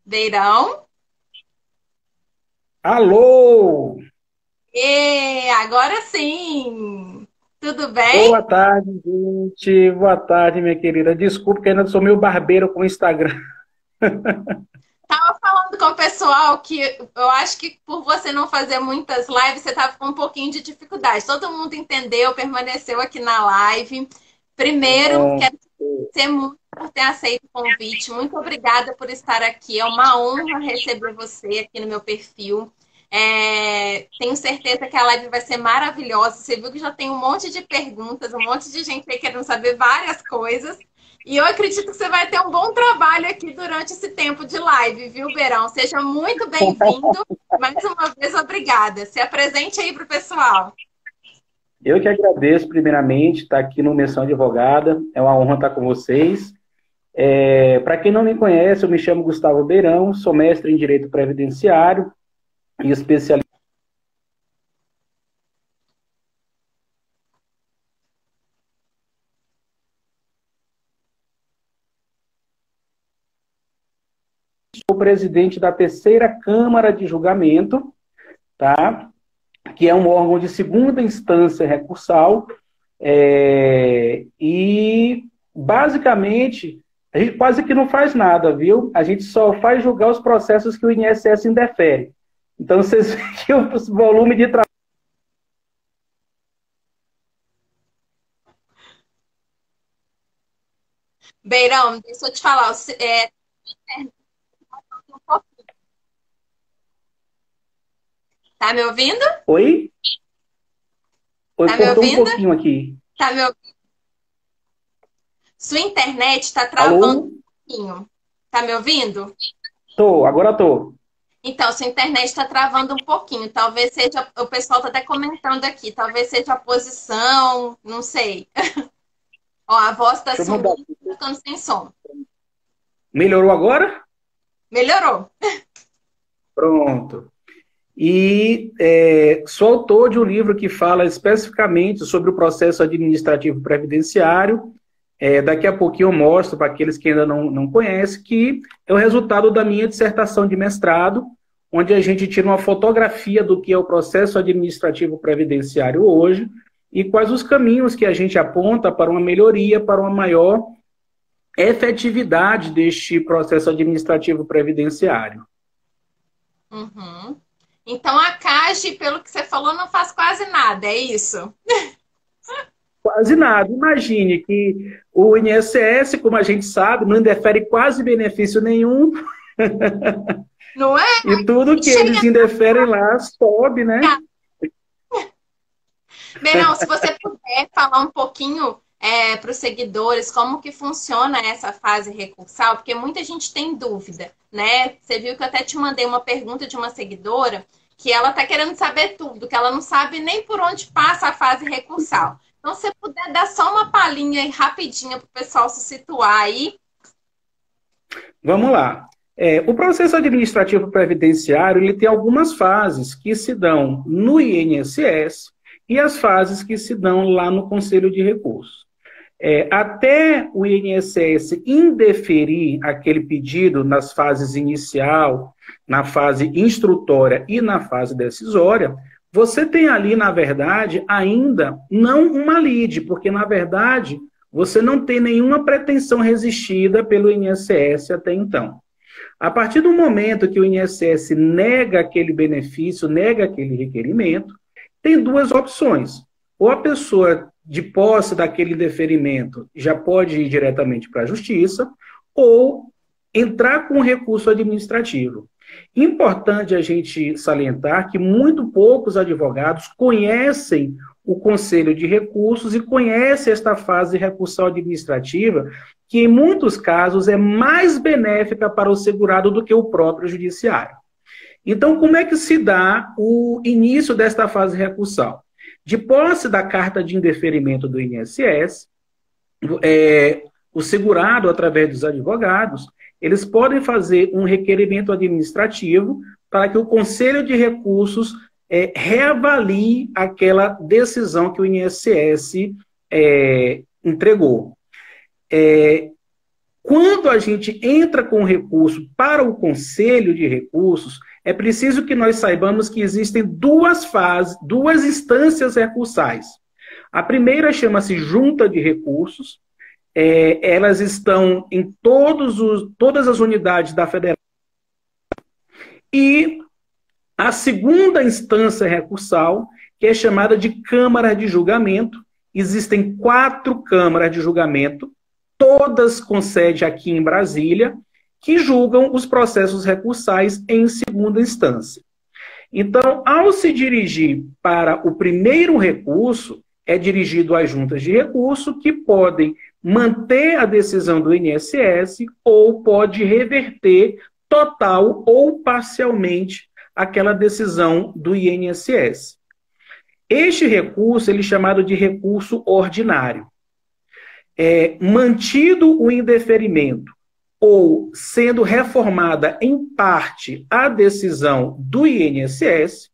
Beirão? Alô! E agora sim! Tudo bem? Boa tarde, gente. Boa tarde, minha querida. Desculpa que ainda sou meio barbeiro com o Instagram. Tava falando com o pessoal que eu acho que por você não fazer muitas lives, você tava com um pouquinho de dificuldade. Todo mundo entendeu, permaneceu aqui na live. Primeiro, Bom, quero agradecer muito por ter aceito o convite. Muito obrigada por estar aqui. É uma honra receber você aqui no meu perfil. Tenho certeza que a live vai ser maravilhosa. Você viu que já tem um monte de perguntas, um monte de gente aí querendo saber várias coisas. E eu acredito que você vai ter um bom trabalho aqui durante esse tempo de live, viu, Verão? Seja muito bem-vindo. Mais uma vez, obrigada. Se apresente aí para o pessoal. eu que agradeço, primeiramente, estar aqui no Missão Advogada. É uma honra estar com vocês. Para quem não me conhece, eu me chamo Gustavo Beirão, sou mestre em Direito Previdenciário e especialista sou presidente da terceira Câmara de Julgamento, tá? Que é um órgão de segunda instância recursal. E, basicamente, a gente quase que não faz nada, viu? A gente só faz julgar os processos que o INSS indefere. Então, vocês veem que o volume de trabalho. Beirão, deixa eu te falar. Tá me ouvindo? Oi? Oi, Tá me cortou um ouvindo? pouquinho aqui. Tá me ouvindo? Sua internet está travando Alô? um pouquinho. Tá me ouvindo? Tô, agora tô. Então, sua internet está travando um pouquinho. Talvez seja. O pessoal está até comentando aqui. Talvez seja a posição, não sei. Ó, a voz está Deixa eu mudar. sumindo, tá ficando sem som. Melhorou agora? Melhorou. Pronto. E sou autor de um livro que fala especificamente sobre o processo administrativo previdenciário. Daqui a pouquinho eu mostro para aqueles que ainda não conhecem que é o resultado da minha dissertação de mestrado, onde a gente tira uma fotografia do que é o processo administrativo previdenciário hoje e quais os caminhos que a gente aponta para uma melhoria, para uma maior efetividade deste processo administrativo previdenciário. Uhum. Então, a CAGE, pelo que você falou, não faz quase nada, é isso? Quase nada. Imagine que o INSS, como a gente sabe, não indefere quase benefício nenhum Não é? e tudo que Chega eles indeferem lá sobe, né? cá. Verão, se você puder falar um pouquinho para os seguidores como que funciona essa fase recursal, porque muita gente tem dúvida, né? Você viu que eu até te mandei uma pergunta de uma seguidora que ela está querendo saber tudo, que ela não sabe nem por onde passa a fase recursal. Então, se você puder dar só uma palhinha aí rapidinha para o pessoal se situar aí. Vamos lá. O processo administrativo previdenciário ele tem algumas fases que se dão no INSS e as fases que se dão lá no Conselho de Recursos. Até o INSS indeferir aquele pedido nas fases inicial, na fase instrutória e na fase decisória, você tem ali, na verdade, ainda não uma lide, porque, na verdade, você não tem nenhuma pretensão resistida pelo INSS até então. A partir do momento que o INSS nega aquele benefício, nega aquele requerimento, tem duas opções. Ou a pessoa, de posse daquele deferimento, já pode ir diretamente para a justiça, ou entrar com recurso administrativo. Importante a gente salientar que muito poucos advogados conhecem o Conselho de Recursos e conhecem esta fase de recursal administrativa, que em muitos casos é mais benéfica para o segurado do que o próprio judiciário. Então, como é que se dá o início desta fase recursal? De posse da carta de indeferimento do INSS, o segurado, através dos advogados, eles podem fazer um requerimento administrativo para que o Conselho de Recursos reavalie aquela decisão que o INSS entregou. quando a gente entra com recurso para o Conselho de Recursos, é preciso que nós saibamos que existem duas fases, duas instâncias recursais. A primeira chama-se Junta de Recursos, elas estão em todas as unidades da Federação. E a segunda instância recursal, que é chamada de Câmara de Julgamento. Existem 4 câmaras de julgamento, todas com sede aqui em Brasília, que julgam os processos recursais em segunda instância. Então, ao se dirigir para o primeiro recurso, é dirigido às juntas de recurso, que podem manter a decisão do INSS ou pode reverter total ou parcialmente aquela decisão do INSS. Este recurso ele é chamado de recurso ordinário. Mantido o indeferimento ou sendo reformada em parte a decisão do INSS,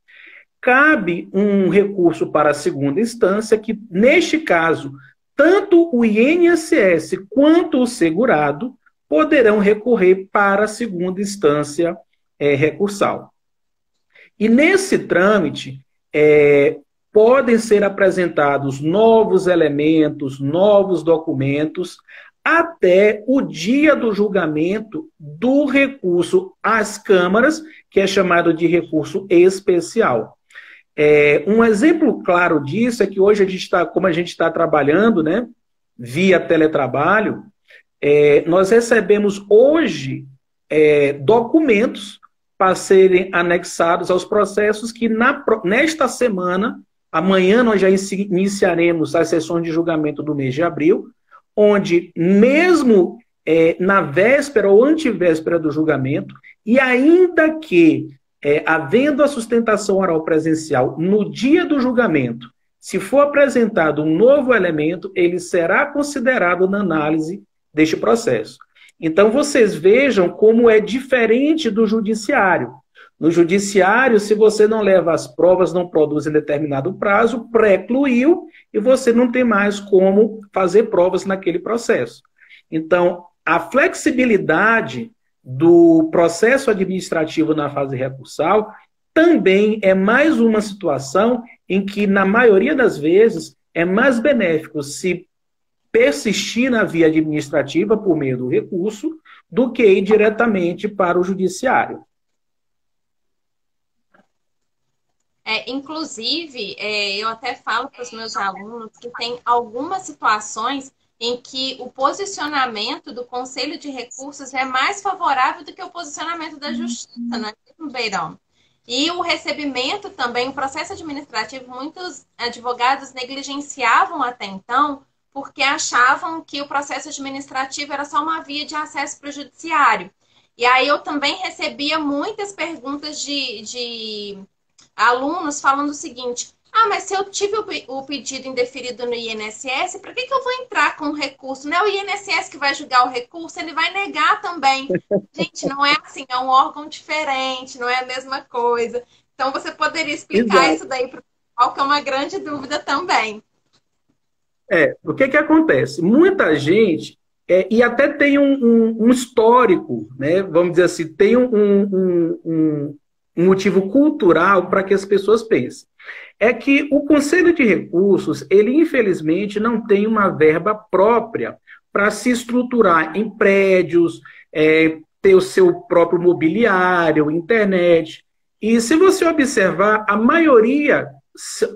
cabe um recurso para a segunda instância, que, neste caso, tanto o INSS quanto o segurado poderão recorrer para a segunda instância recursal. E nesse trâmite, podem ser apresentados novos elementos, novos documentos, até o dia do julgamento do recurso às câmaras, que é chamado de recurso especial. Um exemplo claro disso é que hoje, como a gente está trabalhando, né, via teletrabalho, nós recebemos hoje documentos para serem anexados aos processos que nesta semana, amanhã nós já iniciaremos as sessões de julgamento do mês de abril, onde mesmo na véspera ou antevéspera do julgamento, e ainda que havendo a sustentação oral presencial no dia do julgamento, se for apresentado um novo elemento, ele será considerado na análise deste processo. Então, vocês vejam como é diferente do judiciário. No judiciário, se você não leva as provas, não produz em determinado prazo, precluiu e você não tem mais como fazer provas naquele processo. Então, a flexibilidade do processo administrativo na fase recursal também é mais uma situação em que, na maioria das vezes, é mais benéfico se persistir na via administrativa por meio do recurso do que ir diretamente para o judiciário. Inclusive, eu até falo para os meus alunos que tem algumas situações em que o posicionamento do Conselho de Recursos é mais favorável do que o posicionamento da Justiça, né, Beirão? E o recebimento também, o processo administrativo, muitos advogados negligenciavam até então, porque achavam que o processo administrativo era só uma via de acesso para o judiciário. E aí eu também recebia muitas perguntas de alunos falando o seguinte: mas se eu tive o pedido indeferido no INSS, para que eu vou entrar com o recurso? Não é o INSS que vai julgar o recurso, ele vai negar também. Gente, não é assim, é um órgão diferente, não é a mesma coisa. Então, você poderia explicar isso daí para o pessoal, que é uma grande dúvida também. O que acontece? Muita gente, e até tem um histórico, né? Vamos dizer assim, tem um motivo cultural para que as pessoas pensem. É que o Conselho de Recursos, ele infelizmente não tem uma verba própria para se estruturar em prédios, ter o seu próprio mobiliário, internet. E se você observar, a maioria,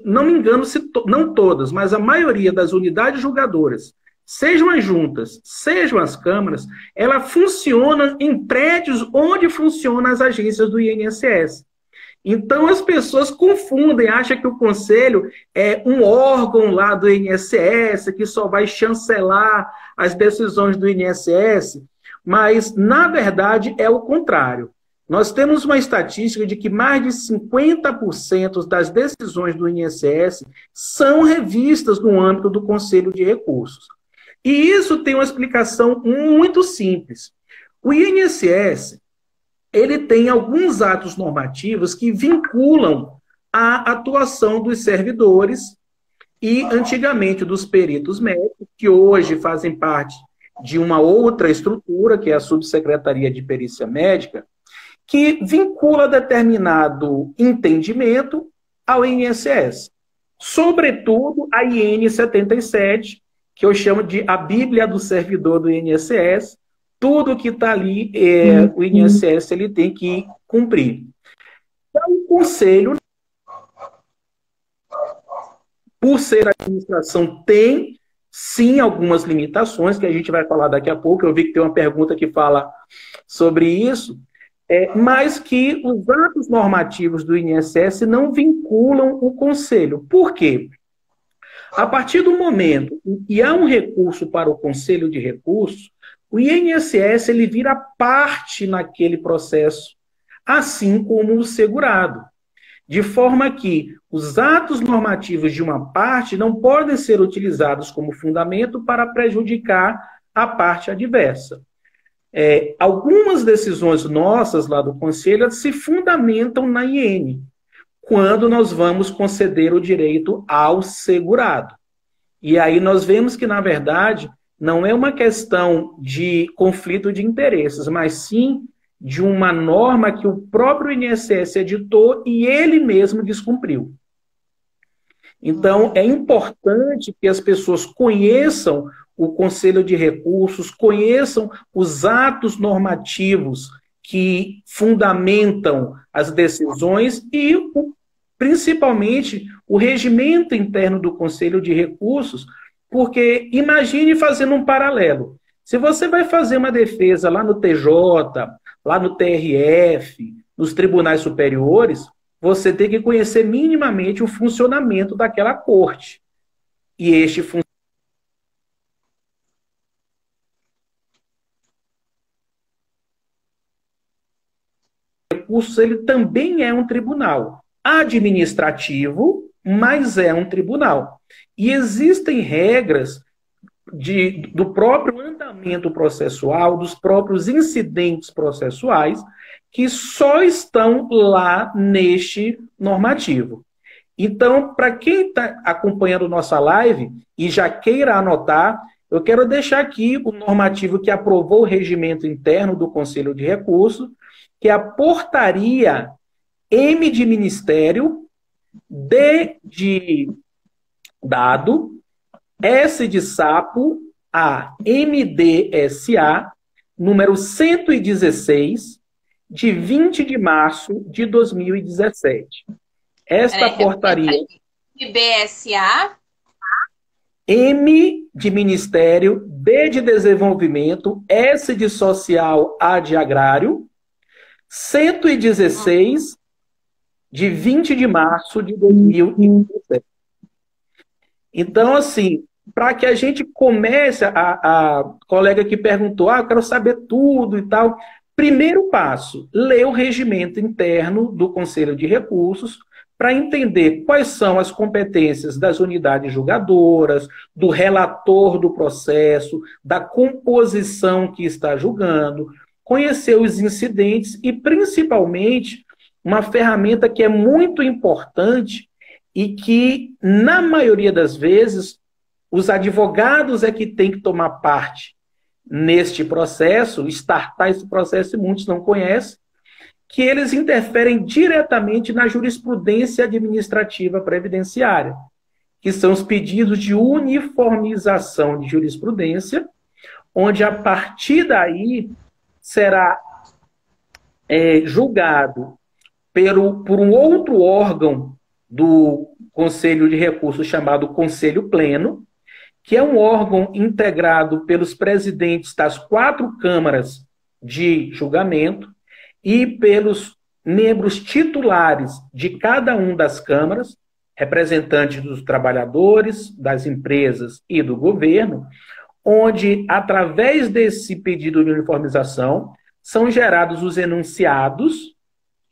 não me engano, não todas, mas a maioria das unidades julgadoras, sejam as juntas, sejam as câmaras, ela funciona em prédios onde funcionam as agências do INSS. Então, as pessoas confundem, acham que o Conselho é um órgão lá do INSS, que só vai chancelar as decisões do INSS, mas, na verdade, é o contrário. Nós temos uma estatística de que mais de 50% das decisões do INSS são revistas no âmbito do Conselho de Recursos. E isso tem uma explicação muito simples. O INSS, ele tem alguns atos normativos que vinculam a atuação dos servidores e, antigamente, dos peritos médicos, que hoje fazem parte de uma outra estrutura, que é a Subsecretaria de Perícia Médica, que vincula determinado entendimento ao INSS. Sobretudo a IN 77, que eu chamo de a Bíblia do servidor do INSS. Tudo que está ali, o INSS ele tem que cumprir. Então, o Conselho, por ser a administração, tem sim algumas limitações, que a gente vai falar daqui a pouco. Eu vi que tem uma pergunta que fala sobre isso, mas que os atos normativos do INSS não vinculam o Conselho. Por quê? A partir do momento em que há um recurso para o Conselho de Recursos, o INSS ele vira parte naquele processo, assim como o segurado. De forma que os atos normativos de uma parte não podem ser utilizados como fundamento para prejudicar a parte adversa. Algumas decisões nossas lá do Conselho se fundamentam na IN, quando nós vamos conceder o direito ao segurado. E aí nós vemos que, na verdade, não é uma questão de conflito de interesses, mas sim de uma norma que o próprio INSS editou e ele mesmo descumpriu. Então, é importante que as pessoas conheçam o Conselho de Recursos, conheçam os atos normativos que fundamentam as decisões e, principalmente, o regimento interno do Conselho de Recursos, porque imagine fazendo um paralelo. Se você vai fazer uma defesa lá no TJ, lá no TRF, nos tribunais superiores, você tem que conhecer minimamente o funcionamento daquela corte. E este recurso ele também é um tribunal administrativo, mas é um tribunal. E existem regras do próprio andamento processual, dos próprios incidentes processuais, que só estão lá neste normativo. Então, para quem está acompanhando nossa live e já queira anotar, eu quero deixar aqui o normativo que aprovou o regimento interno do Conselho de Recursos, que é a portaria M de Ministério, D de Dado, S de Sapo, a MDSA, número 116, de 20 de março de 2017. Esta portaria... BSA... M de Ministério, D de Desenvolvimento, S de Social, A de Agrário, 116, de 20 de março de 2017. Então, assim, para que a gente comece, a colega que perguntou, eu quero saber tudo e tal. Primeiro passo, ler o regimento interno do Conselho de Recursos para entender quais são as competências das unidades julgadoras, do relator do processo, da composição que está julgando, conhecer os incidentes e, principalmente, uma ferramenta que é muito importante e que, na maioria das vezes, os advogados é que têm que tomar parte neste processo, startar esse processo, e muitos não conhecem, que eles interferem diretamente na jurisprudência administrativa previdenciária, que são os pedidos de uniformização de jurisprudência, onde, a partir daí, será julgado por um outro órgão do Conselho de Recursos chamado Conselho Pleno, que é um órgão integrado pelos presidentes das 4 câmaras de julgamento e pelos membros titulares de cada uma das câmaras, representantes dos trabalhadores, das empresas e do governo, onde, através desse pedido de uniformização, são gerados os enunciados,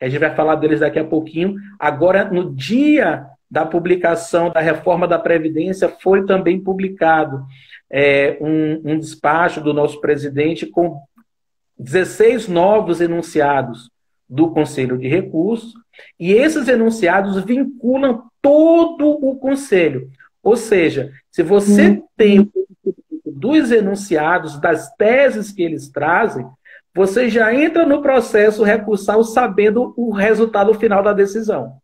a gente vai falar deles daqui a pouquinho. Agora, no dia da publicação da reforma da Previdência, foi também publicado um despacho do nosso presidente com 16 novos enunciados do Conselho de Recursos, e esses enunciados vinculam todo o Conselho. Ou seja, se você tem o dos enunciados, das teses que eles trazem, você já entra no processo recursal sabendo o resultado final da decisão.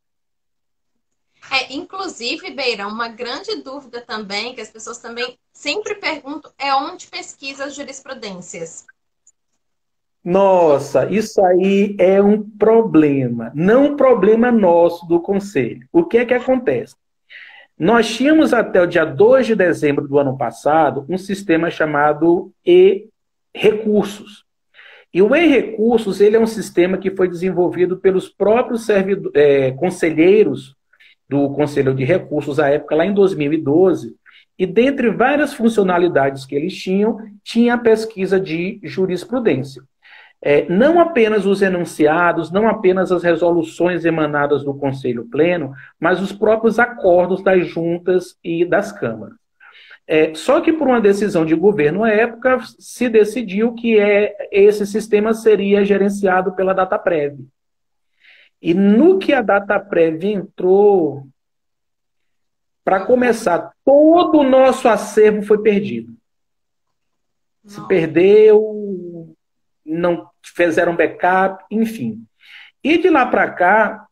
Inclusive, Beira, uma grande dúvida também, que as pessoas também sempre perguntam, é onde pesquisa as jurisprudências. Nossa, isso aí é um problema, não um problema nosso do Conselho. O que é que acontece? Nós tínhamos até o dia 2 de dezembro do ano passado um sistema chamado e-recursos. E o e-recursos, ele é um sistema que foi desenvolvido pelos próprios conselheiros do Conselho de Recursos, à época, lá em 2012, e dentre várias funcionalidades que eles tinham, tinha a pesquisa de jurisprudência. Não apenas os enunciados, não apenas as resoluções emanadas do Conselho Pleno, mas os próprios acordos das juntas e das câmaras. Só que por uma decisão de governo à época, se decidiu que esse sistema seria gerenciado pela Dataprev. E no que a Dataprev entrou, para começar, todo o nosso acervo foi perdido. Se perdeu, não fizeram backup, enfim. E de lá para cá,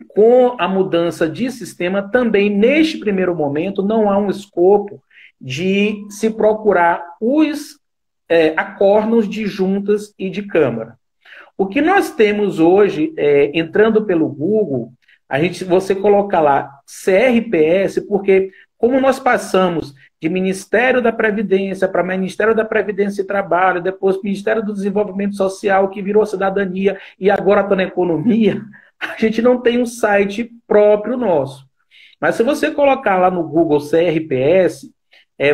com a mudança de sistema, também neste primeiro momento não há um escopo de se procurar os acordos de juntas e de câmara. O que nós temos hoje, entrando pelo Google, você coloca lá CRPS, porque como nós passamos de Ministério da Previdência para Ministério da Previdência e Trabalho, depois Ministério do Desenvolvimento Social, que virou Cidadania, e agora está na Economia, a gente não tem um site próprio nosso. Mas se você colocar lá no Google CRPS,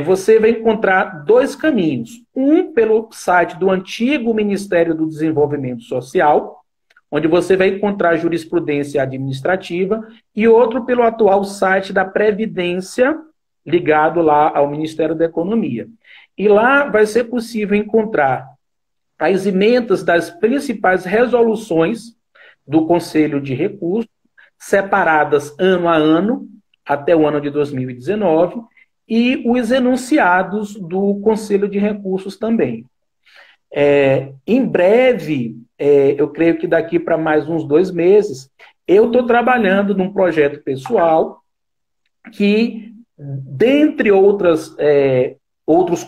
você vai encontrar dois caminhos. Um pelo site do antigo Ministério do Desenvolvimento Social, onde você vai encontrar jurisprudência administrativa, e outro pelo atual site da Previdência, ligado lá ao Ministério da Economia. E lá vai ser possível encontrar as emendas das principais resoluções do Conselho de Recursos, separadas ano a ano, até o ano de 2019, e os enunciados do Conselho de Recursos também. Em breve, eu creio que daqui para mais uns 2 meses, eu estou trabalhando num projeto pessoal que, dentre outros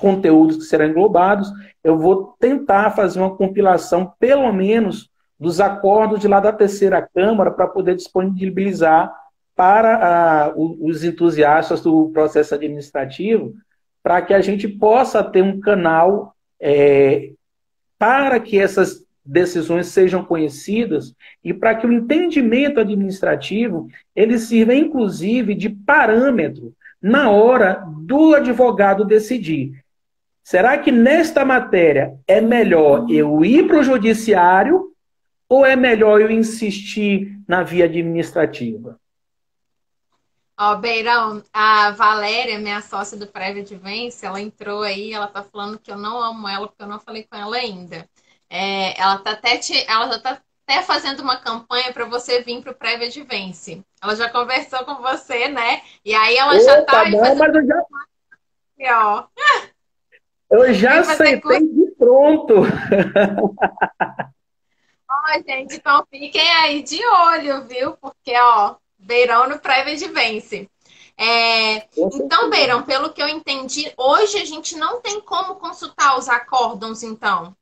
conteúdos que serão englobados, eu vou tentar fazer uma compilação, pelo menos, dos acordos de lá da terceira Câmara, para poder disponibilizar para os entusiastas do processo administrativo, para que a gente possa ter um canal para que essas decisões sejam conhecidas e para que o entendimento administrativo ele sirva, inclusive, de parâmetro na hora do advogado decidir. Será que nesta matéria é melhor eu ir para o judiciário ou é melhor eu insistir na via administrativa? Beirão, a Valéria, minha sócia do Previdência, ela entrou aí, ela tá falando que eu não amo ela, porque eu não falei com ela ainda. Ela tá até fazendo uma campanha para você vir para o Previdência. Ela já conversou com você, né? E aí ela já tá aí fazendo... Eu já aceitei de pronto. Gente, então fiquem aí de olho, viu? Porque, Beirão no Previdência. Então, Beirão, pelo que eu entendi, hoje a gente não tem como consultar os acórdãos, então?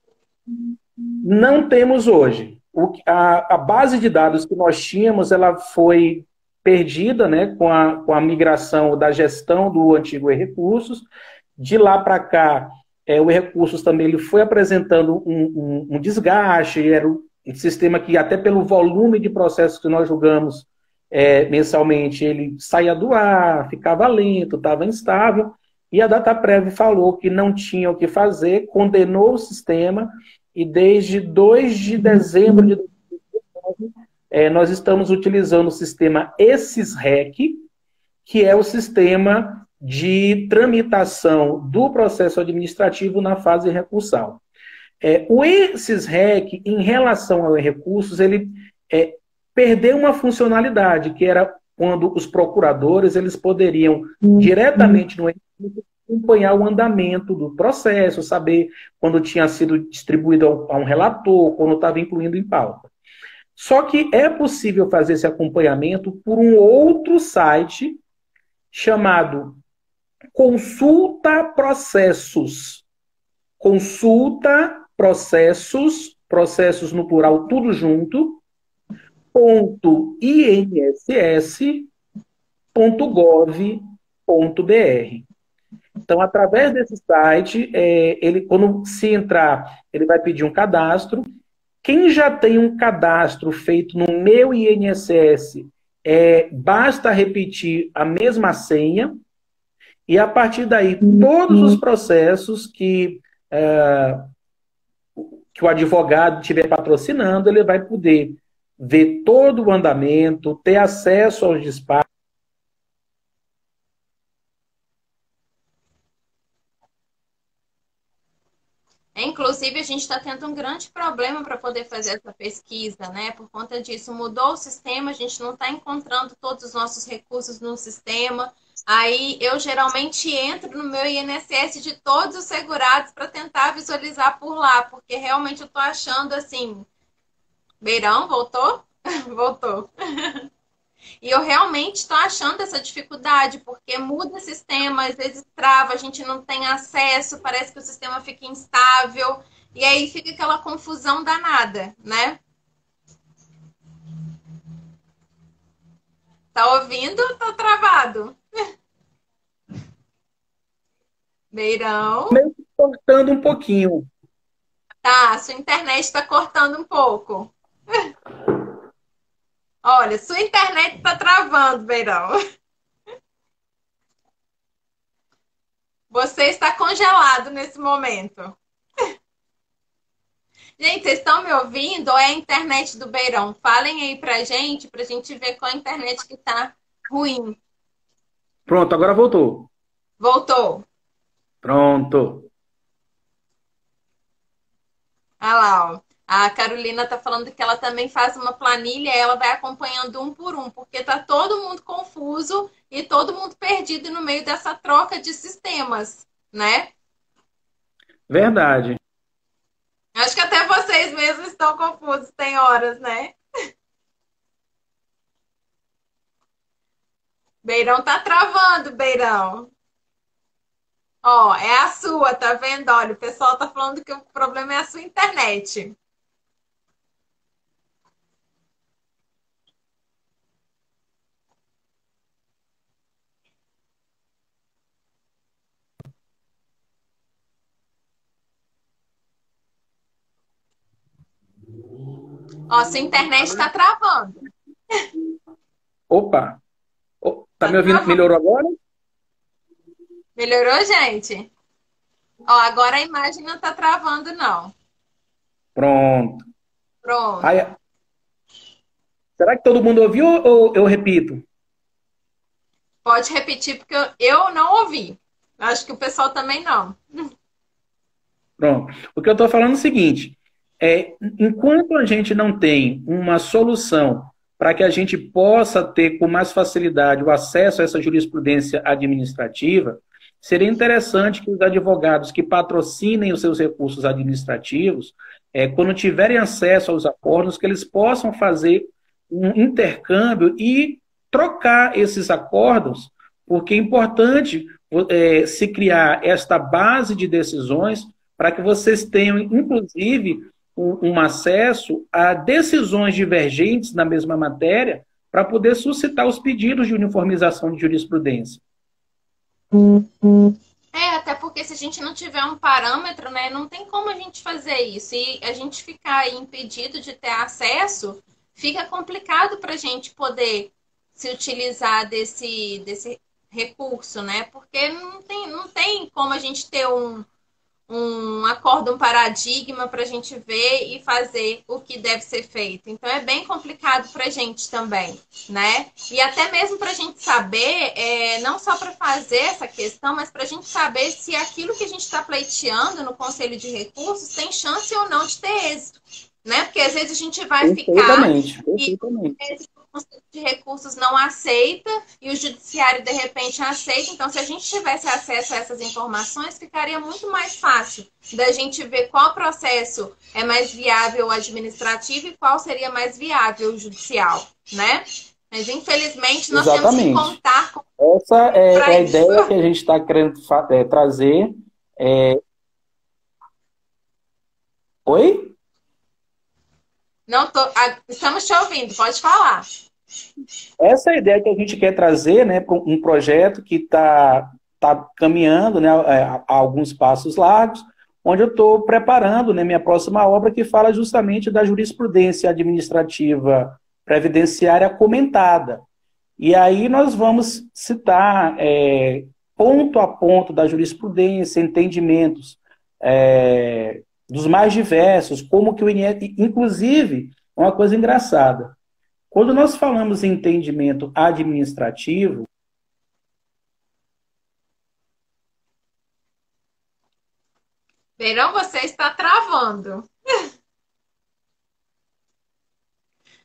Não temos hoje. A base de dados que nós tínhamos, ela foi perdida, né, com a migração da gestão do antigo e-recursos. De lá para cá, o e-recursos também ele foi apresentando um desgaste, era um sistema que, até pelo volume de processos que nós julgamos mensalmente, ele saía do ar, ficava lento, estava instável, e a Dataprev falou que não tinha o que fazer, condenou o sistema, e desde 2 de dezembro de 2019, nós estamos utilizando o sistema ESIS-REC, que é o sistema de tramitação do processo administrativo na fase recursal. O ESIS-REC, em relação ao recursos, ele perdeu uma funcionalidade, que era quando os procuradores eles poderiam, diretamente no acompanhar o andamento do processo, saber quando tinha sido distribuído a um relator, quando estava incluindo em pauta. Só que é possível fazer esse acompanhamento por um outro site chamado Consulta Processos. Consulta Processos, processos no plural, tudo junto, .inss.gov.br. Então, através desse site, ele, quando se entrar, ele vai pedir um cadastro. Quem já tem um cadastro feito no Meu INSS, basta repetir a mesma senha, e a partir daí, todos os processos que o advogado estiver patrocinando, ele vai poder ver todo o andamento, ter acesso aos despachos. Inclusive, a gente está tendo um grande problema para poder fazer essa pesquisa, né? Por conta disso, mudou o sistema, a gente não está encontrando todos os nossos recursos no sistema. Aí, eu geralmente entro no meu INSS de todos os segurados para tentar visualizar por lá, porque realmente eu estou achando assim... Beirão, voltou? Voltou. E eu realmente estou achando essa dificuldade, porque muda o sistema, às vezes trava, a gente não tem acesso, parece que o sistema fica instável, e aí fica aquela confusão danada, né? Tá ouvindo ou tá travado? Beirão? Meio que cortando um pouquinho. Tá, sua internet está cortando um pouco. Olha, sua internet está travando, Beirão. Você está congelado nesse momento. Gente, vocês estão me ouvindo ou é a internet do Beirão? Falem aí pra gente ver qual a internet que tá ruim. Pronto, agora voltou. Voltou. Pronto. Olha lá, ó. A Carolina tá falando que ela também faz uma planilha e ela vai acompanhando um por um, porque tá todo mundo confuso e todo mundo perdido no meio dessa troca de sistemas, né? Verdade. Acho que até vocês mesmos estão confusos, tem horas, né? Beirão tá travando, Beirão. Ó, é a sua, tá vendo? Olha, o pessoal tá falando que o problema é a sua internet. Ó, sua internet tá travando. Opa! Tá Tá me ouvindo? travando. Melhorou agora? Melhorou, gente? Ó, agora a imagem não tá travando, não. Pronto. Pronto. Aí, será que todo mundo ouviu ou eu repito? Pode repetir, porque eu não ouvi. Acho que o pessoal também não. Pronto. O que eu estou falando é o seguinte: enquanto a gente não tem uma solução para que a gente possa ter com mais facilidade o acesso a essa jurisprudência administrativa, seria interessante que os advogados que patrocinem os seus recursos administrativos, quando tiverem acesso aos acordos, que eles possam fazer um intercâmbio e trocar esses acordos, porque é importante se criar esta base de decisões para que vocês tenham, inclusive, um acesso a decisões divergentes na mesma matéria para poder suscitar os pedidos de uniformização de jurisprudência. Até porque se a gente não tiver um parâmetro, né, não tem como a gente fazer isso. E a gente ficar aí impedido de ter acesso, fica complicado para a gente poder se utilizar desse recurso, né? Porque não tem como a gente ter um acordo, um paradigma para a gente ver e fazer o que deve ser feito. Então, é bem complicado para a gente também, né? E até mesmo para a gente saber, não só para fazer essa questão, mas para a gente saber se aquilo que a gente está pleiteando no Conselho de Recursos tem chance ou não de ter êxito, né? Porque às vezes a gente vai ficar Perfeitamente. por Conselho de Recursos não aceita e o Judiciário, de repente, aceita. Então, se a gente tivesse acesso a essas informações, ficaria muito mais fácil da gente ver qual processo é mais viável administrativo e qual seria mais viável judicial, né? Mas, infelizmente, nós temos que contar com... Essa é a ideia que a gente está querendo trazer. Oi? Não tô... Estamos te ouvindo, pode falar. Essa é a ideia que a gente quer trazer, né, para um projeto que está caminhando, né, a alguns passos largos, onde eu estou preparando, né, minha próxima obra, que fala justamente da jurisprudência administrativa previdenciária comentada. E aí nós vamos citar ponto a ponto da jurisprudência, entendimentos dos mais diversos, como que o INSS, inclusive, uma coisa engraçada, quando nós falamos em entendimento administrativo, Verão, você está travando.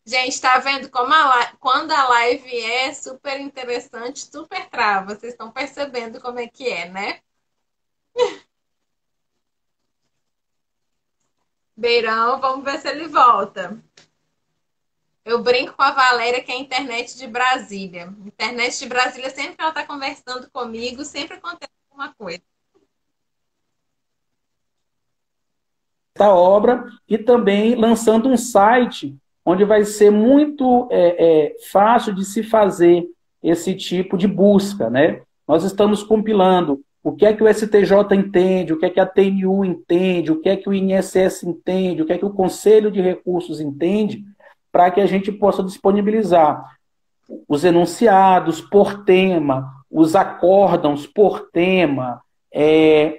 Gente, está vendo como quando a live é super interessante, super trava. Vocês estão percebendo como é que é, né? Beirão, vamos ver se ele volta. Eu brinco com a Valéria que é a internet de Brasília. Internet de Brasília, sempre que ela está conversando comigo, sempre acontece alguma coisa. Esta obra e também lançando um site onde vai ser muito fácil de se fazer esse tipo de busca, né? Nós estamos compilando o que é que o STJ entende, o que é que a TNU entende, o que é que o INSS entende, o que é que o Conselho de Recursos entende, para que a gente possa disponibilizar os enunciados por tema, os acórdãos por tema,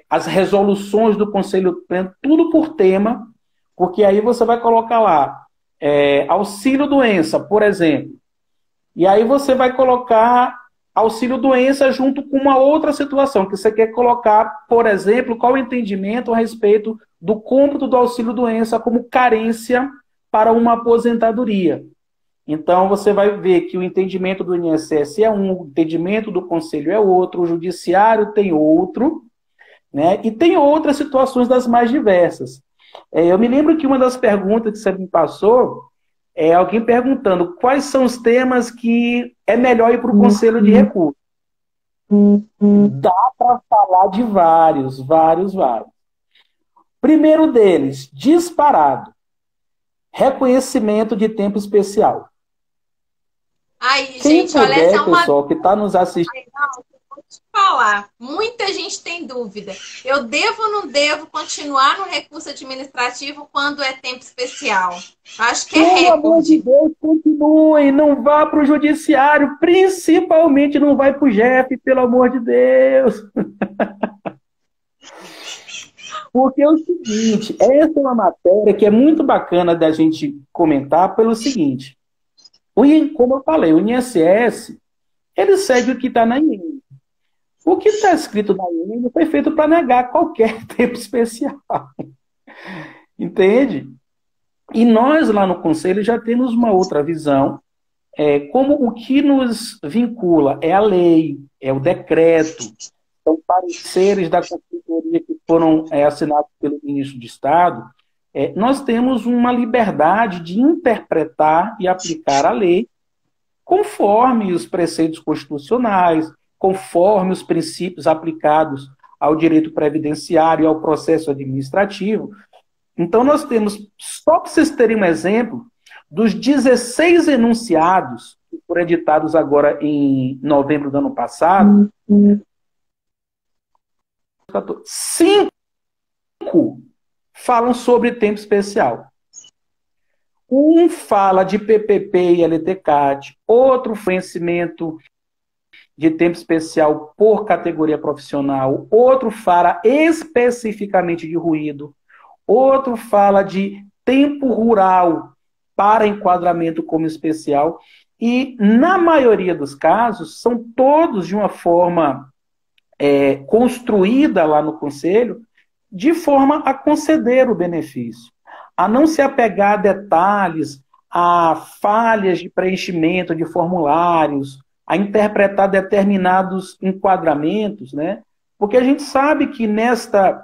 as resoluções do Conselho Pleno, tudo por tema, porque aí você vai colocar lá auxílio-doença, por exemplo, e aí você vai colocar auxílio-doença junto com uma outra situação, que você quer colocar, por exemplo, qual o entendimento a respeito do cômputo do auxílio-doença como carência para uma aposentadoria. Então, você vai ver que o entendimento do INSS é um, o entendimento do Conselho é outro, o Judiciário tem outro, né? E tem outras situações das mais diversas. Eu me lembro que uma das perguntas que você me passou é alguém perguntando quais são os temas que é melhor ir para o Conselho de Recursos. Dá para falar de vários. Primeiro deles, disparado, reconhecimento de tempo especial. Aí, gente, olha, essa é uma... pessoal que está nos assistindo. Vou te falar, muita gente tem dúvida. Eu devo ou não devo continuar no recurso administrativo quando é tempo especial? Acho que é recorde. Pelo amor de Deus, continue, não vá para o judiciário, principalmente não vai para o JEF, pelo amor de Deus. Porque é o seguinte, essa é uma matéria que é muito bacana da gente comentar pelo seguinte, como eu falei, o INSS, ele segue o que está na IN. O que está escrito na IN foi feito para negar qualquer tempo especial. Entende? E nós, lá no Conselho, já temos uma outra visão, como o que nos vincula é a lei, é o decreto, são pareceres da Consultoria que foram assinados pelo Ministro de Estado, nós temos uma liberdade de interpretar e aplicar a lei conforme os preceitos constitucionais, conforme os princípios aplicados ao direito previdenciário e ao processo administrativo. Então, nós temos, só para vocês terem um exemplo, dos 16 enunciados que foram editados agora em novembro do ano passado, 5 falam sobre tempo especial. Um fala de PPP e LTCAT, outro conhecimento de tempo especial por categoria profissional, outro fala especificamente de ruído, outro fala de tempo rural para enquadramento como especial, e na maioria dos casos são todos de uma forma construída lá no Conselho, de forma a conceder o benefício, a não se apegar a detalhes, a falhas de preenchimento de formulários, a interpretar determinados enquadramentos, né? Porque a gente sabe que nesta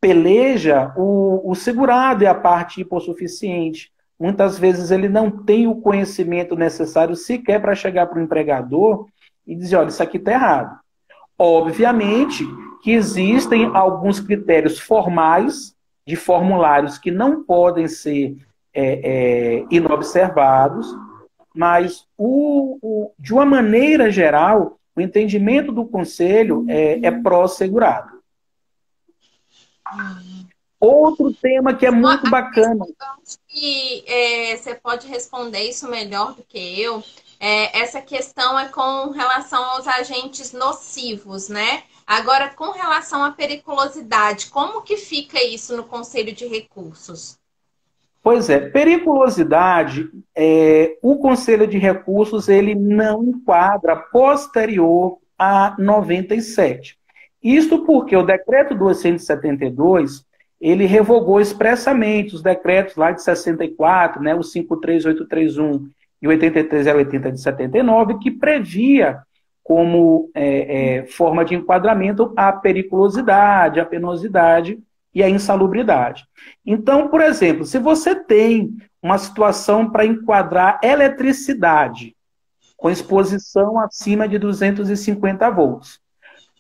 peleja, o segurado é a parte hipossuficiente. Muitas vezes ele não tem o conhecimento necessário sequer para chegar para o empregador e dizer, olha, isso aqui está errado. Obviamente que existem alguns critérios formais de formulários que não podem ser inobservados, mas, de uma maneira geral, o entendimento do Conselho é pró-segurado. Outro tema que é muito bacana. Acho que você pode responder isso melhor do que eu. Essa questão é com relação aos agentes nocivos, né? Agora, com relação à periculosidade, como que fica isso no Conselho de Recursos? Pois é, periculosidade, o Conselho de Recursos ele não enquadra posterior a 97. Isto porque o decreto 272, ele revogou expressamente os decretos lá de 64, né, o 53831 e o 83080 de 79, que previa como forma de enquadramento a periculosidade, a penosidade e a insalubridade. Então, por exemplo, se você tem uma situação para enquadrar eletricidade com exposição acima de 250 volts,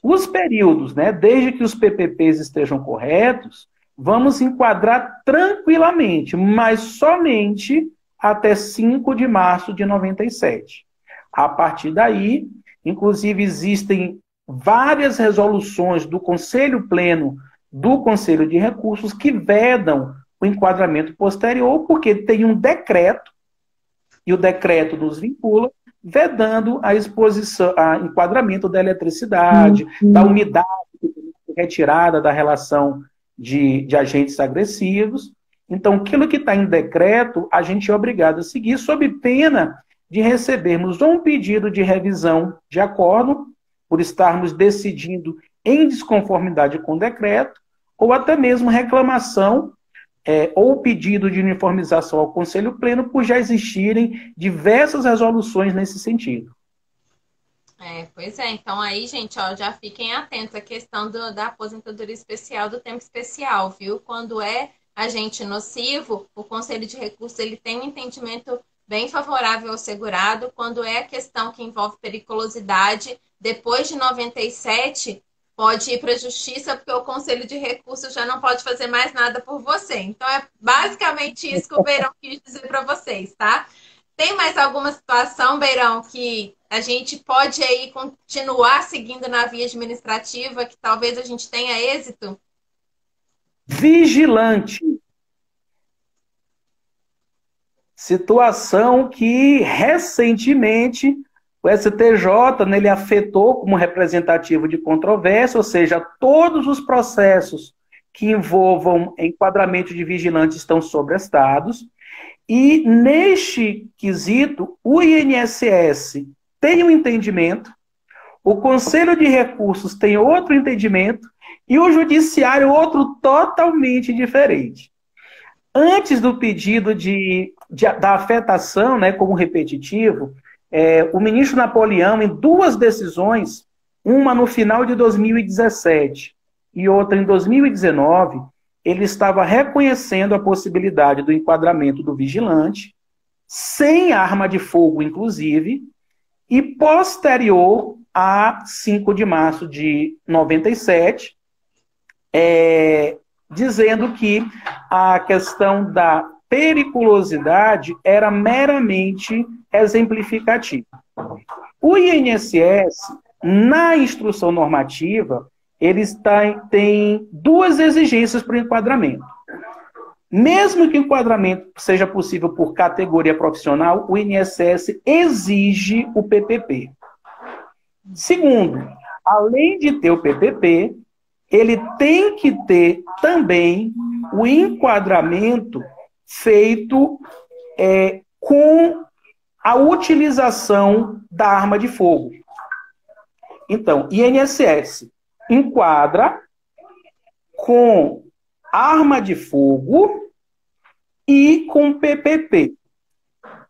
os períodos, né, desde que os PPPs estejam corretos, vamos enquadrar tranquilamente, mas somente até 5 de março de 97. A partir daí, inclusive, existem várias resoluções do Conselho Pleno do Conselho de Recursos que vedam o enquadramento posterior, porque tem um decreto, e o decreto nos vincula, vedando a exposição, a enquadramento da eletricidade, da umidade retirada da relação de agentes agressivos. Então, aquilo que está em decreto, a gente é obrigado a seguir, sob pena de recebermos um pedido de revisão de acordo, por estarmos decidindo em desconformidade com o decreto, ou até mesmo reclamação ou pedido de uniformização ao Conselho Pleno, por já existirem diversas resoluções nesse sentido. Pois é, então aí, gente, ó, já fiquem atentos à questão da aposentadoria especial, do tempo especial, viu? Quando é agente nocivo, o Conselho de Recursos ele tem um entendimento bem favorável ao segurado. Quando é a questão que envolve periculosidade, depois de 97, pode ir para a justiça, porque o Conselho de Recursos já não pode fazer mais nada por você. Então, é basicamente isso que o Beirão quis dizer para vocês, tá? Tem mais alguma situação, Beirão, que a gente pode aí continuar seguindo na via administrativa, que talvez a gente tenha êxito? Vigilante. Situação que, recentemente, o STJ, né, ele afetou como representativo de controvérsia, ou seja, todos os processos que envolvam enquadramento de vigilante estão sobrestados, e neste quesito, o INSS tem um entendimento, o Conselho de Recursos tem outro entendimento, e o Judiciário outro totalmente diferente. Antes do pedido da afetação, né, como repetitivo, o ministro Napoleão, em duas decisões, uma no final de 2017 e outra em 2019, ele estava reconhecendo a possibilidade do enquadramento do vigilante, sem arma de fogo, inclusive, e posterior a 5 de março de 97, dizendo que a questão da periculosidade era meramente exemplificativa. O INSS, na instrução normativa, eles têm duas exigências para o enquadramento. Mesmo que o enquadramento seja possível por categoria profissional, o INSS exige o PPP. Segundo, além de ter o PPP, ele tem que ter também o enquadramento feito com a utilização da arma de fogo. Então, INSS enquadra com arma de fogo e com PPP.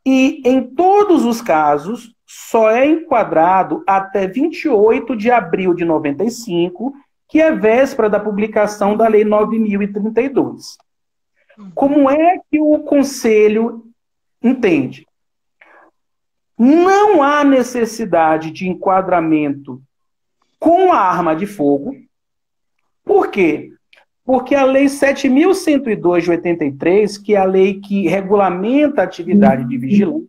E, em todos os casos, só é enquadrado até 28 de abril de 95, que é véspera da publicação da Lei 9.032. Como é que o Conselho entende? Não há necessidade de enquadramento com a arma de fogo. Por quê? Porque a Lei 7.102 de 83, que é a lei que regulamenta a atividade de vigilância,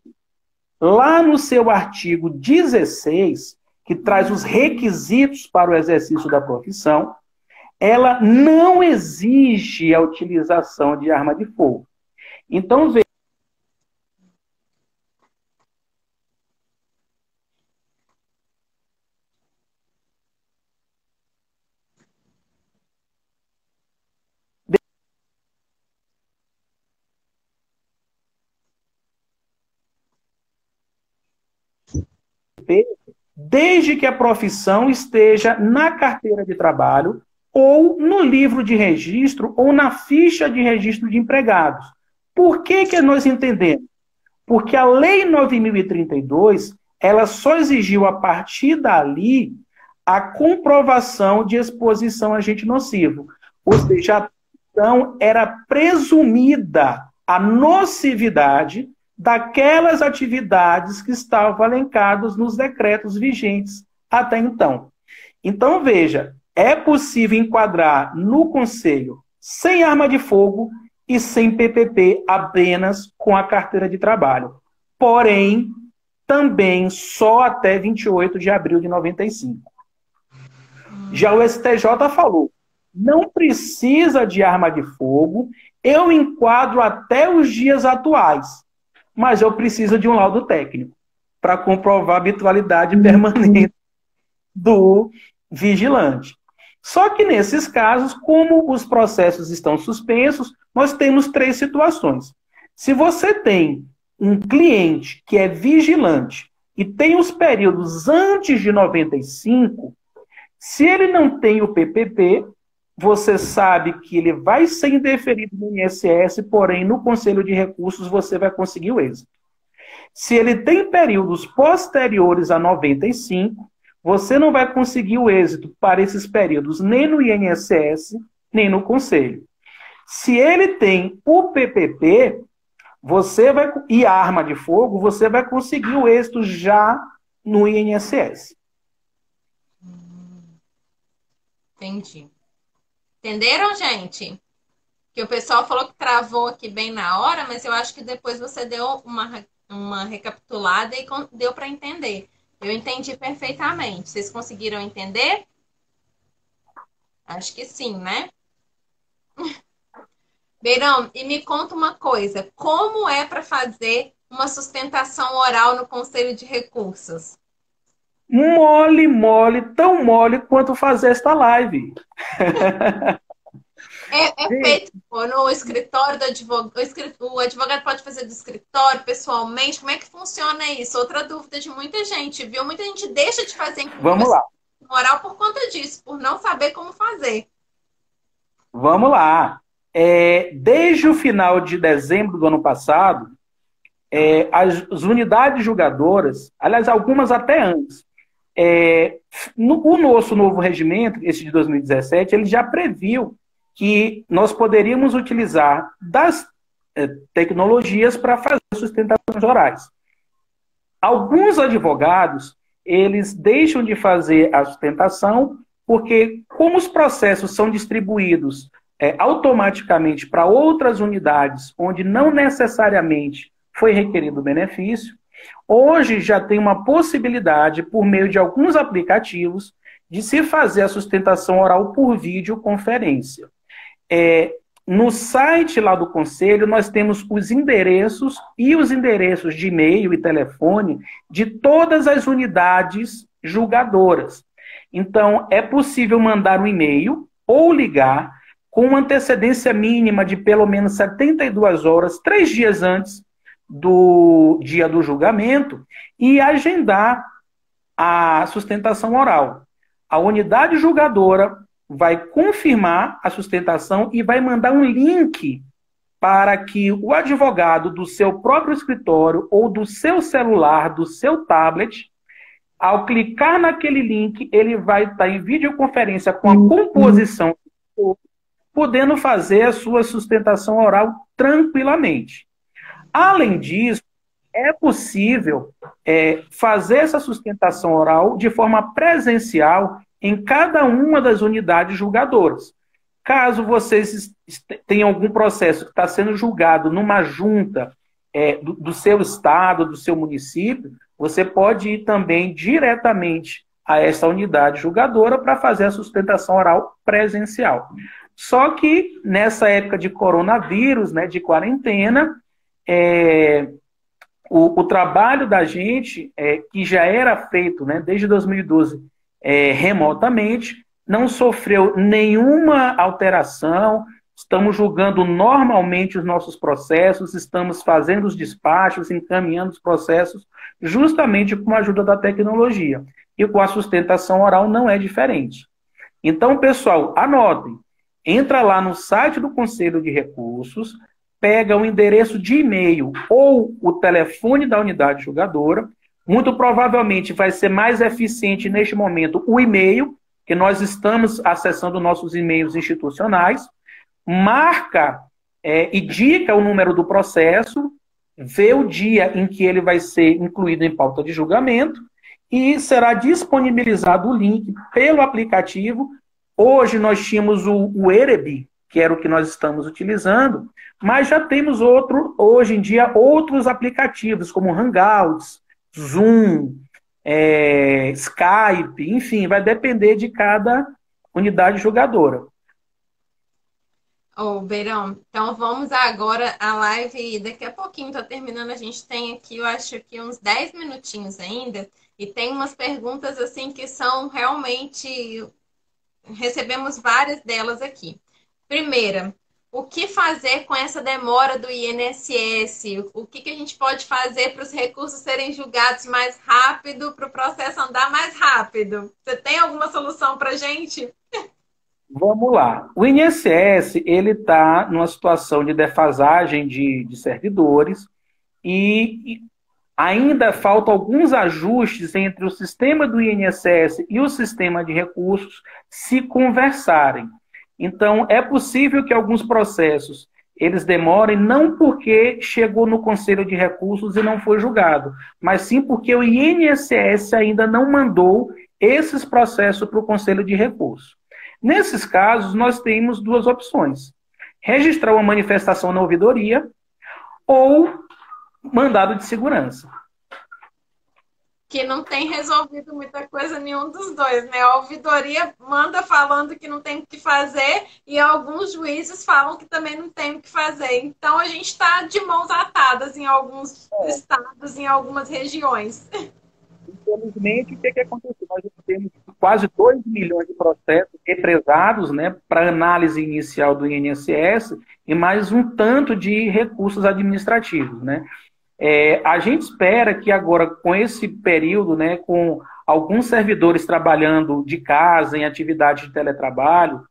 lá no seu artigo 16, que traz os requisitos para o exercício da profissão, ela não exige a utilização de arma de fogo. Então, veja. Desde que a profissão esteja na carteira de trabalho, ou no livro de registro, ou na ficha de registro de empregados. Por que que nós entendemos? Porque a Lei 9.032, ela só exigiu, a partir dali, a comprovação de exposição a agente nocivo. Ou seja, a então era presumida a nocividade daquelas atividades que estavam elencadas nos decretos vigentes até então. Então, veja, é possível enquadrar no Conselho sem arma de fogo e sem PPP, apenas com a carteira de trabalho. Porém, também só até 28 de abril de 95. Já o STJ falou, não precisa de arma de fogo, eu enquadro até os dias atuais, mas eu preciso de um laudo técnico para comprovar a habitualidade permanente do vigilante. Só que nesses casos, como os processos estão suspensos, nós temos 3 situações. Se você tem um cliente que é vigilante e tem os períodos antes de 95, se ele não tem o PPP, você sabe que ele vai ser indeferido no INSS, porém no Conselho de Recursos você vai conseguir o êxito. Se ele tem períodos posteriores a 95, você não vai conseguir o êxito para esses períodos nem no INSS, nem no Conselho. Se ele tem o PPP, e a arma de fogo, você vai conseguir o êxito já no INSS. Entendi. Entenderam, gente? Que o pessoal falou que travou aqui bem na hora, mas eu acho que depois você deu uma recapitulada e deu para entender. Eu entendi perfeitamente. Vocês conseguiram entender? Acho que sim, né? Beirão, e me conta uma coisa. Como é para fazer uma sustentação oral no Conselho de Recursos? Mole, mole, tão mole quanto fazer esta live. É feito no escritório do advogado. O advogado pode fazer do escritório, pessoalmente. Como é que funciona isso? Outra dúvida de muita gente, viu? Muita gente deixa de fazer Vamos lá. oral por conta disso, por não saber como fazer. Vamos lá. Desde o final de dezembro do ano passado, as unidades julgadoras, aliás, algumas até antes, o nosso novo regimento, esse de 2017, ele já previu que nós poderíamos utilizar das tecnologias para fazer sustentações orais. Alguns advogados, eles deixam de fazer a sustentação porque, como os processos são distribuídos automaticamente para outras unidades, onde não necessariamente foi requerido o benefício, hoje já tem uma possibilidade, por meio de alguns aplicativos, de se fazer a sustentação oral por videoconferência. No site lá do Conselho, nós temos os endereços e os endereços de e-mail e telefone de todas as unidades julgadoras. Então, é possível mandar um e-mail ou ligar com uma antecedência mínima de pelo menos 72 horas, 3 dias antes do dia do julgamento, e agendar a sustentação oral. A unidade julgadora vai confirmar a sustentação e vai mandar um link para que o advogado do seu próprio escritório ou do seu celular, do seu tablet, ao clicar naquele link, ele vai estar em videoconferência com a composição, podendo fazer a sua sustentação oral tranquilamente. Além disso, é possível fazer essa sustentação oral de forma presencial em cada uma das unidades julgadoras. Caso vocês tenham algum processo que está sendo julgado numa junta do seu estado, do seu município, você pode ir também diretamente a essa unidade julgadora para fazer a sustentação oral presencial. Só que nessa época de coronavírus, né, de quarentena, o trabalho da gente, que já era feito, né, desde 2012 remotamente, não sofreu nenhuma alteração. Estamos julgando normalmente os nossos processos, estamos fazendo os despachos, encaminhando os processos, justamente com a ajuda da tecnologia. E com a sustentação oral não é diferente. Então, pessoal, anotem. Entra lá no site do Conselho de Recursos, pega o endereço de e-mail ou o telefone da unidade julgadora. Muito provavelmente vai ser mais eficiente neste momento o e-mail, que nós estamos acessando nossos e-mails institucionais. Marca e dica o número do processo, vê o dia em que ele vai ser incluído em pauta de julgamento e será disponibilizado o link pelo aplicativo. Hoje nós tínhamos o Erebi, que era o que nós estamos utilizando, mas já temos hoje em dia outros aplicativos, como Hangouts, Zoom, Skype, enfim, vai depender de cada unidade julgadora. Beirão, então vamos agora à live, daqui a pouquinho, está terminando, a gente tem aqui, eu acho que uns 10 minutinhos ainda, e tem umas perguntas assim que são realmente, recebemos várias delas aqui. Primeira, o que fazer com essa demora do INSS? O que a gente pode fazer para os recursos serem julgados mais rápido, para o processo andar mais rápido? Você tem alguma solução para a gente? Vamos lá. O INSS ele está numa situação de defasagem de servidores e ainda faltam alguns ajustes entre o sistema do INSS e o sistema de recursos se conversarem. Então, é possível que alguns processos eles demorem não porque chegou no Conselho de Recursos e não foi julgado, mas sim porque o INSS ainda não mandou esses processos para o Conselho de Recursos. Nesses casos, nós temos duas opções: registrar uma manifestação na ouvidoria ou mandado de segurança. Que não tem resolvido muita coisa nenhum dos dois, né? A ouvidoria manda falando que não tem o que fazer e alguns juízes falam que também não tem o que fazer. Então, a gente está de mãos atadas em alguns estados, em algumas regiões. Infelizmente, o que aconteceu? Nós temos quase 2 milhões de processos represados, né, para análise inicial do INSS e mais um tanto de recursos administrativos, né? A gente espera que agora, com esse período, né, com alguns servidores trabalhando de casa, em atividade de teletrabalho,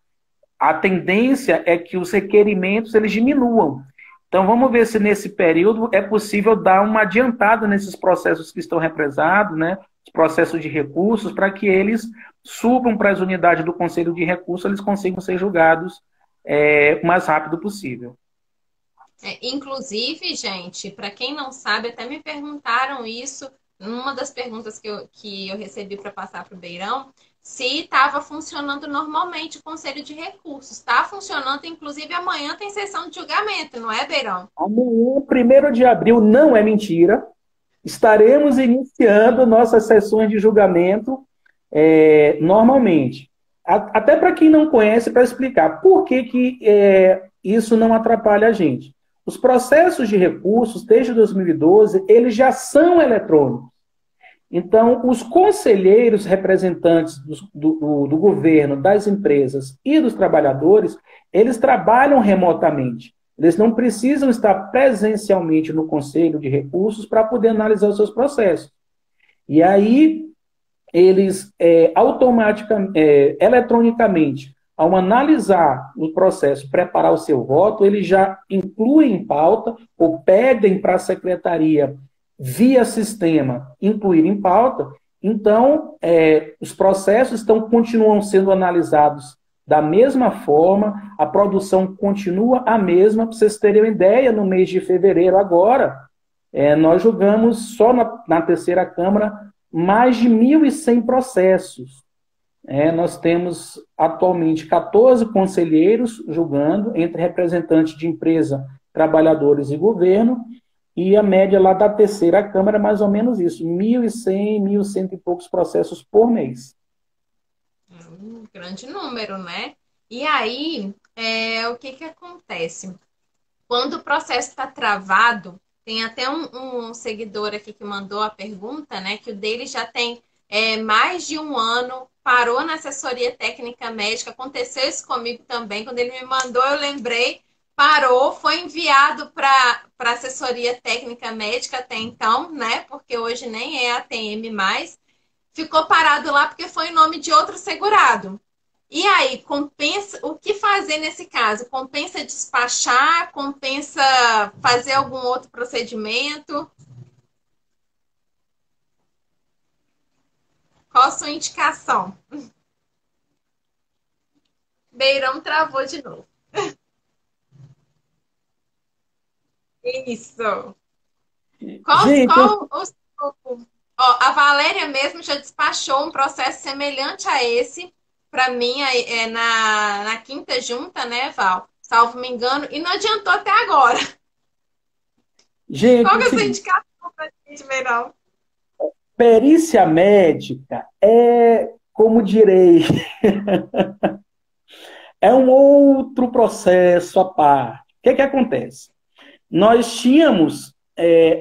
a tendência é que os requerimentos eles diminuam. Então, vamos ver se nesse período é possível dar uma adiantada nesses processos que estão represados, né, os processos de recursos, para que eles subam para as unidades do Conselho de Recursos, eles consigam ser julgados o mais rápido possível. Inclusive, gente, para quem não sabe, até me perguntaram isso numa das perguntas que eu recebi para passar para o Beirão, se estava funcionando normalmente o Conselho de Recursos. Está funcionando, inclusive amanhã tem sessão de julgamento, não é, Beirão? Amanhã, 1º de abril, não é mentira. Estaremos iniciando nossas sessões de julgamento normalmente. Até para quem não conhece, para explicar por que isso não atrapalha a gente. Os processos de recursos, desde 2012, eles já são eletrônicos. Então, os conselheiros representantes do governo, das empresas e dos trabalhadores, eles trabalham remotamente. Eles não precisam estar presencialmente no Conselho de Recursos para poder analisar os seus processos. E aí, eles eletronicamente ao analisar o processo, preparar o seu voto, eles já incluem em pauta ou pedem para a secretaria, via sistema, incluir em pauta. Então, os processos continuam sendo analisados da mesma forma, a produção continua a mesma. Para vocês terem uma ideia, no mês de fevereiro agora, nós julgamos só na terceira Câmara mais de 1.100 processos. Nós temos atualmente 14 conselheiros julgando, entre representantes de empresa, trabalhadores e governo, e a média lá da terceira Câmara é mais ou menos isso, 1.100, 1.100 e poucos processos por mês. Um grande número, né? E aí, o que acontece? Quando o processo está travado, tem até um seguidor aqui que mandou a pergunta, né? Que o dele já tem mais de um ano, parou na assessoria técnica médica, aconteceu isso comigo também, quando ele me mandou, eu lembrei, parou, foi enviado para assessoria técnica médica até então, né? Porque hoje nem é ATM mais, ficou parado lá porque foi em nome de outro segurado. E aí, compensa, o que fazer nesse caso? Compensa despachar? Compensa fazer algum outro procedimento? Qual a sua indicação? Beirão travou de novo. Isso. Gente, A Valéria mesmo já despachou um processo semelhante a esse para mim na quinta junta, né, Val? Salvo me engano, e não adiantou até agora. gente, Qual que é a sua indicação para gente, Beirão? perícia médica como direi, é um outro processo à parte. O que acontece? Nós tínhamos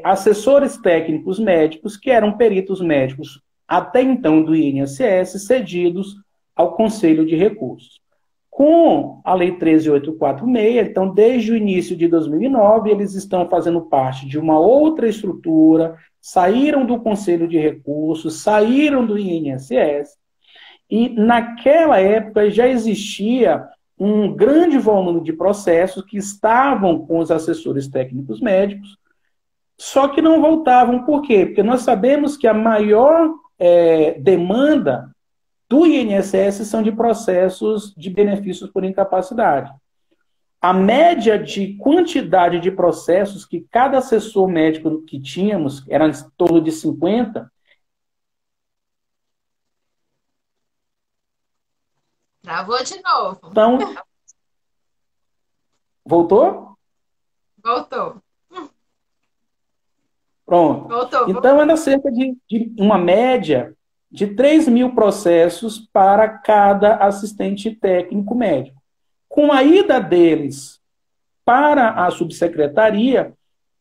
assessores técnicos médicos, que eram peritos médicos, até então do INSS, cedidos ao Conselho de Recursos. Com a Lei 13.846, então, desde o início de 2009, eles estão fazendo parte de uma outra estrutura, saíram do Conselho de Recursos, saíram do INSS, e naquela época já existia um grande volume de processos que estavam com os assessores técnicos médicos, só que não voltavam. Por quê? Porque nós sabemos que a maior demanda do INSS são de processos de benefícios por incapacidade. A média de quantidade de processos que cada assessor médico que tínhamos, era em torno de 50. Travou de novo. Então, voltou? Voltou. Pronto. Voltou. Então, era cerca de uma média de 3.000 processos para cada assistente técnico médico. Com a ida deles para a subsecretaria,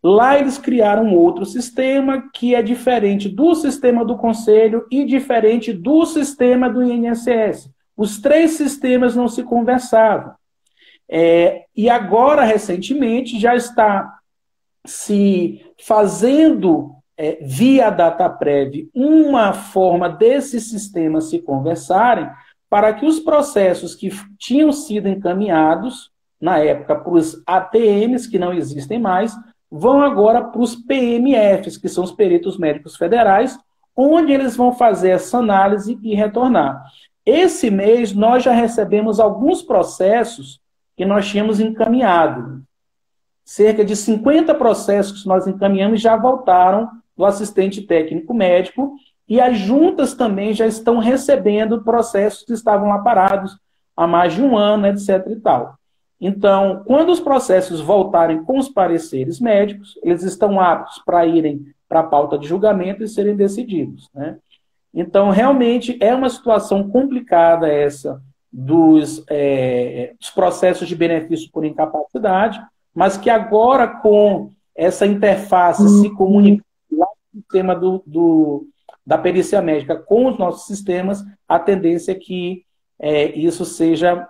lá eles criaram outro sistema que é diferente do sistema do Conselho e diferente do sistema do INSS. Os três sistemas não se conversavam. E agora, recentemente, já está se fazendo via DataPrev uma forma desses sistemas se conversarem para que os processos que tinham sido encaminhados na época para os ATMs, que não existem mais, vão agora para os PMFs, que são os peritos médicos federais, onde eles vão fazer essa análise e retornar. Esse mês nós já recebemos alguns processos que nós tínhamos encaminhado. Cerca de 50 processos que nós encaminhamos já voltaram do assistente técnico médico, e as juntas também já estão recebendo processos que estavam lá parados há mais de um ano, etc. e tal. Então, quando os processos voltarem com os pareceres médicos, eles estão aptos para irem para a pauta de julgamento e serem decididos, né? Então, realmente, é uma situação complicada essa dos processos de benefício por incapacidade, mas que agora, com essa interface se comunicando lá no sistema da perícia médica com os nossos sistemas, a tendência é que isso seja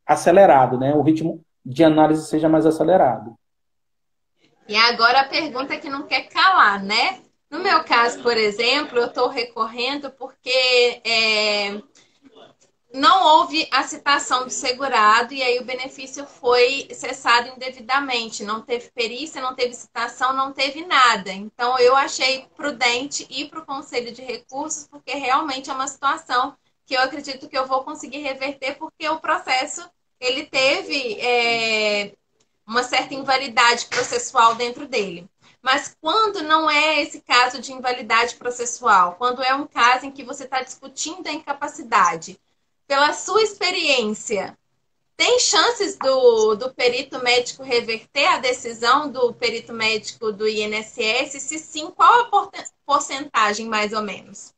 acelerado, né? O ritmo de análise seja mais acelerado. E agora a pergunta que não quer calar, né? No meu caso, por exemplo, eu estou recorrendo porque não houve a citação do segurado e aí o benefício foi cessado indevidamente. Não teve perícia, não teve citação, não teve nada. Então, eu achei prudente ir para o Conselho de Recursos, porque realmente é uma situação que eu acredito que eu vou conseguir reverter, porque o processo ele teve uma certa invalidade processual dentro dele. Mas quando não é esse caso de invalidade processual, quando é um caso em que você está discutindo a incapacidade, pela sua experiência, tem chances do perito médico reverter a decisão do perito médico do INSS? Se sim, qual a porcentagem, mais ou menos?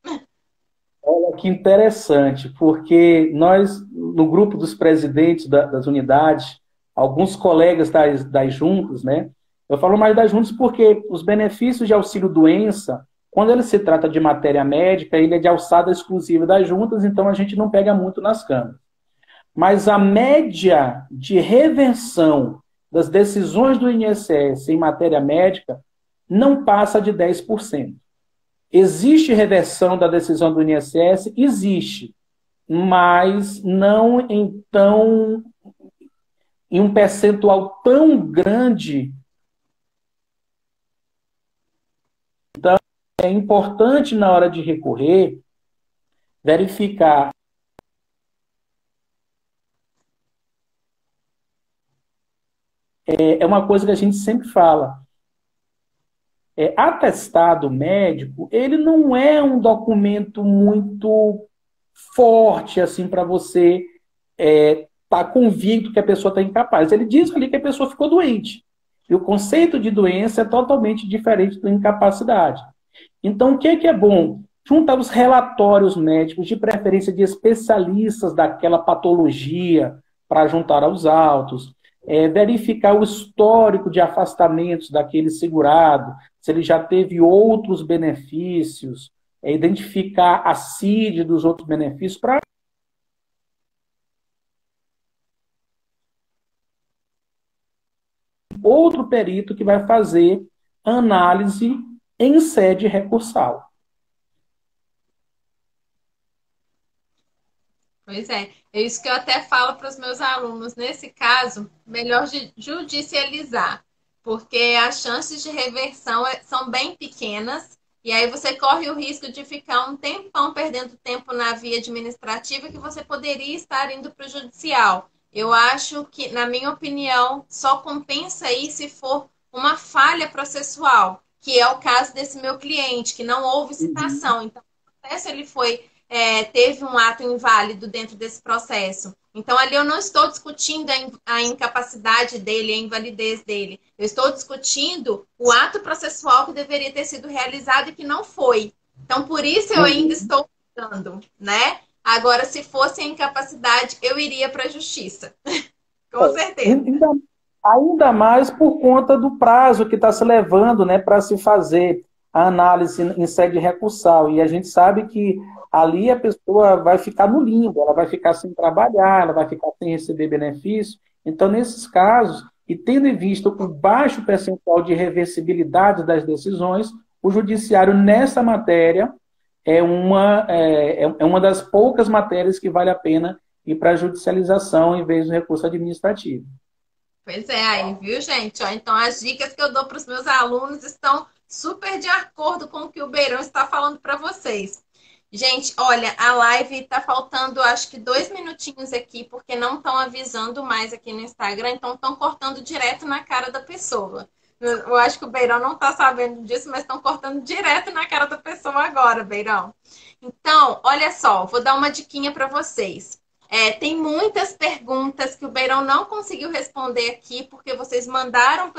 Olha que interessante, porque nós, no grupo dos presidentes das unidades, alguns colegas das juntas, né? Eu falo mais das juntas porque os benefícios de auxílio-doença, quando ele se trata de matéria médica, ele é de alçada exclusiva das juntas, então a gente não pega muito nas câmaras. Mas a média de reversão das decisões do INSS em matéria médica não passa de 10%. Existe reversão da decisão do INSS? Existe, mas não em um percentual tão grande. Então, é importante, na hora de recorrer, verificar. É uma coisa que a gente sempre fala. Atestado médico, ele não é um documento muito forte assim para você tá convicto que a pessoa está incapaz. Ele diz ali que a pessoa ficou doente. E o conceito de doença é totalmente diferente da incapacidade. Então, o que é bom? Juntar os relatórios médicos, de preferência de especialistas daquela patologia, para juntar aos autos, verificar o histórico de afastamentos daquele segurado, se ele já teve outros benefícios, identificar a CID dos outros benefícios, para outro perito que vai fazer análise em sede recursal. Pois é isso que eu até falo para os meus alunos. Nesse caso, melhor judicializar, porque as chances de reversão são bem pequenas, e aí você corre o risco de ficar um tempão perdendo tempo na via administrativa que você poderia estar indo para o judicial. Eu acho que, na minha opinião, só compensa aí se for uma falha processual, que é o caso desse meu cliente, que não houve citação. Então, o processo ele foi teve um ato inválido dentro desse processo. Então, ali eu não estou discutindo a incapacidade dele, a invalidez dele. Eu estou discutindo o ato processual que deveria ter sido realizado e que não foi. Então, por isso eu ainda estou lutando, né? Agora, se fosse a incapacidade, eu iria para a justiça. Com certeza. Ainda mais por conta do prazo que está se levando, né, para se fazer a análise em sede recursal. E a gente sabe que ali a pessoa vai ficar no limbo, ela vai ficar sem trabalhar, ela vai ficar sem receber benefício. Então, nesses casos, e tendo em vista o baixo percentual de reversibilidade das decisões, o judiciário, nessa matéria, é uma das poucas matérias que vale a pena ir para a judicialização em vez do recurso administrativo. Pois é, aí, viu, gente? Ó, então, as dicas que eu dou para os meus alunos estão super de acordo com o que o Beirão está falando para vocês. Gente, olha, a live está faltando, acho que 2 minutinhos aqui, porque não estão avisando mais aqui no Instagram, então estão cortando direto na cara da pessoa. Eu acho que o Beirão não está sabendo disso, mas estão cortando direto na cara da pessoa agora, Beirão. Então, olha só, vou dar uma diquinha para vocês. Tem muitas perguntas que o Beirão não conseguiu responder aqui, porque vocês mandaram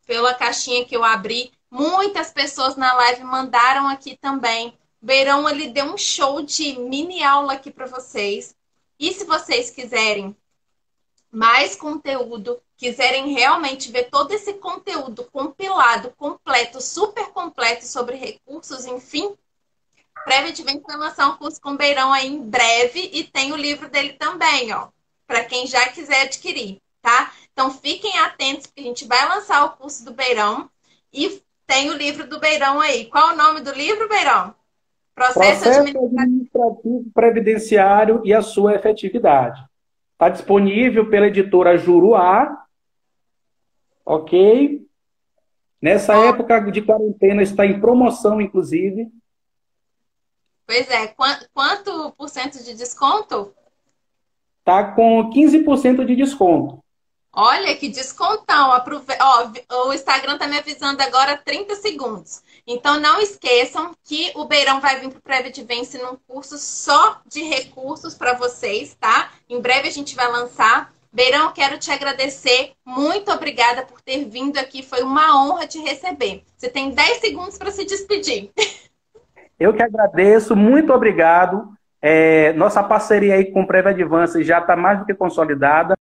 pela caixinha que eu abri. Muitas pessoas na live mandaram aqui também. O Beirão, ele deu um show de mini aula aqui para vocês. E se vocês quiserem mais conteúdo, quiserem realmente ver todo esse conteúdo compilado, completo, super completo sobre recursos, enfim, Previtivente vai lançar um curso com o Beirão aí em breve e tem o livro dele também, ó, para quem já quiser adquirir, tá? Então fiquem atentos que a gente vai lançar o curso do Beirão e tem o livro do Beirão aí. Qual o nome do livro, Beirão? Processo Processo administrativo. administrativo previdenciário e a sua efetividade. Está disponível pela editora Juruá, ok? Nessa época de quarentena está em promoção, inclusive. Pois é, quanto por cento de desconto? Está com 15% de desconto. Olha que descontão. Ó, o Instagram está me avisando agora 30 segundos. Então não esqueçam que o Beirão vai vir para o Previdência num curso só de recursos para vocês, tá? Em breve a gente vai lançar. Beirão, quero te agradecer. Muito obrigada por ter vindo aqui. Foi uma honra te receber. Você tem 10 segundos para se despedir. Eu que agradeço, muito obrigado. Nossa parceria aí com o Prevadvance já está mais do que consolidada.